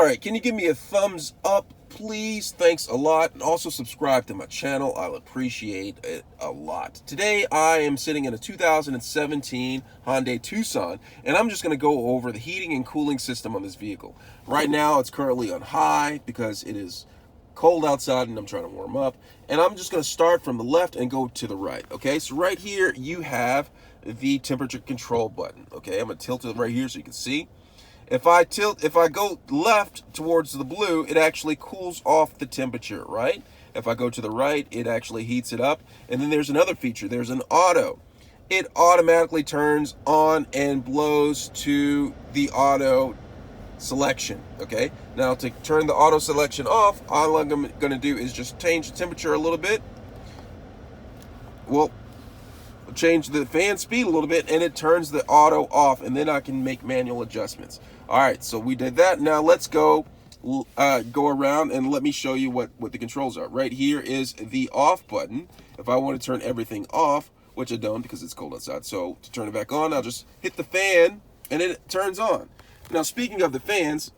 right, can you give me a thumbs up, please? Thanks a lot. And also subscribe to my channel. I'll appreciate it a lot. Today, I am sitting in a 2017 Hyundai Tucson, and I'm just going to go over the heating and cooling system on this vehicle. Right now, it's currently on high because it is cold outside and I'm trying to warm up. And I'm just going to start from the left and go to the right, okay? So right here, you have the temperature control button, okay? I'm going to tilt it right here so you can see. If I go left towards the blue, it actually cools off the temperature, right? If I go to the right, it actually heats it up. And then there's another feature, there's an auto. It automatically turns on and blows to the auto selection, okay? Now to turn the auto selection off, all I'm gonna do is just change the temperature a little bit. Well, change the fan speed a little bit and it turns the auto off, and then I can make manual adjustments. All right, so we did that. Now let's go around and let me show you what the controls are. Right here is the off button. If I want to turn everything off, which I don't because it's cold outside, so to turn it back on, I'll just hit the fan and it turns on. Now speaking of the fans,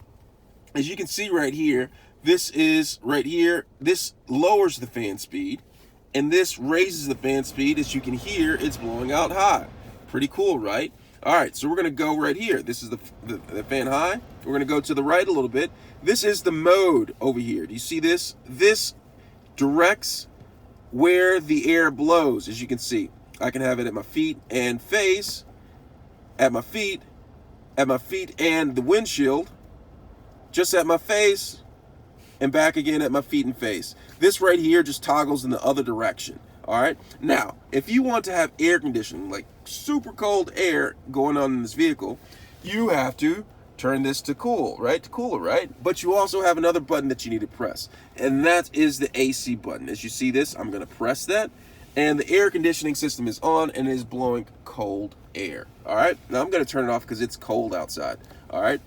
as you can see right here, this lowers the fan speed, and this raises the fan speed. As you can hear, it's blowing out high. Pretty cool, right? All right, so we're gonna go right here. This is the fan high. We're gonna go to the right a little bit. This is the mode over here. Do you see this? This directs where the air blows. As you can see, I can have it at my feet and face, at my feet and the windshield, just at my face, and back again at my feet and face. This right here just toggles in the other direction. All right. Now, if you want to have air conditioning, like super cold air going on in this vehicle, you have to turn this to cool, right? To cooler, right? But you also have another button that you need to press, and that is the AC button. As you see this, I'm going to press that, and the air conditioning system is on and it is blowing cold air. All right. Now I'm going to turn it off because it's cold outside. All right.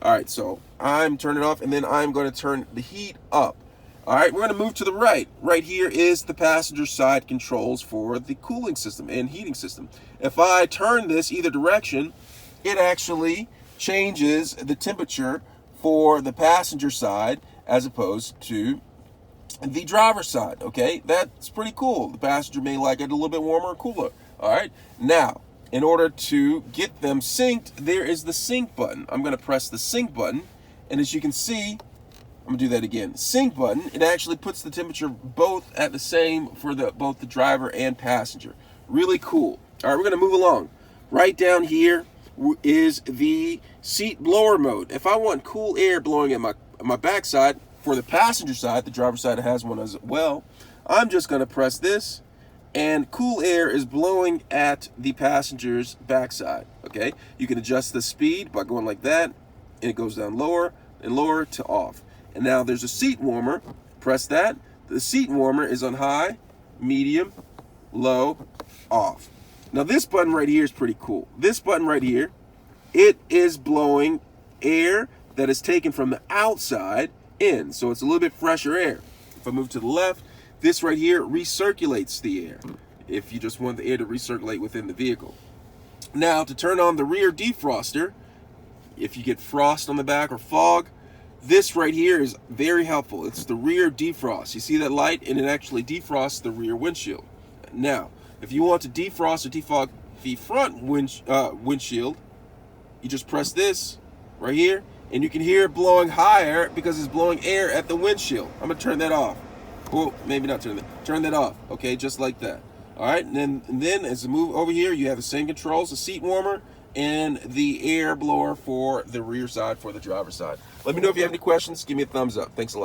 All right. So I'm turning it off, and then I'm going to turn the heat up. All right, we're going to move to the right. Right here is the passenger side controls for the cooling system and heating system. If I turn this either direction, it actually changes the temperature for the passenger side as opposed to the driver's side, okay? That's pretty cool. The passenger may like it a little bit warmer or cooler, all right? Now, in order to get them synced, there is the sync button. I'm going to press the sync button, and as you can see, I'm gonna do that again. Sync button, it actually puts the temperature both at the same for both the driver and passenger. Really cool. All right, we're gonna move along. Right down here is the seat blower mode. If I want cool air blowing at my backside, for the passenger side, the driver's side has one as well, I'm just gonna press this, and cool air is blowing at the passenger's backside, okay? You can adjust the speed by going like that, and it goes down lower and lower to off. And now there's a seat warmer. Press that. The seat warmer is on high, medium, low, off. Now this button right here is pretty cool. This button right here, it is blowing air that is taken from the outside in. So it's a little bit fresher air. If I move to the left, this right here recirculates the air, if you just want the air to recirculate within the vehicle. Now to turn on the rear defroster, if you get frost on the back or fog, this right here is very helpful. It's the rear defrost. You see that light, and it actually defrosts the rear windshield. Now, if you want to defrost or defog the front windshield, you just press this right here, and you can hear it blowing higher because it's blowing air at the windshield. I'm gonna turn that off. Well, maybe not turn that. Turn that off. Okay, just like that. All right, and then as you move over here, you have the same controls: the seat warmer and the air blower for the rear side, for the driver's side. Let me know if you have any questions. Give me a thumbs up. Thanks a lot.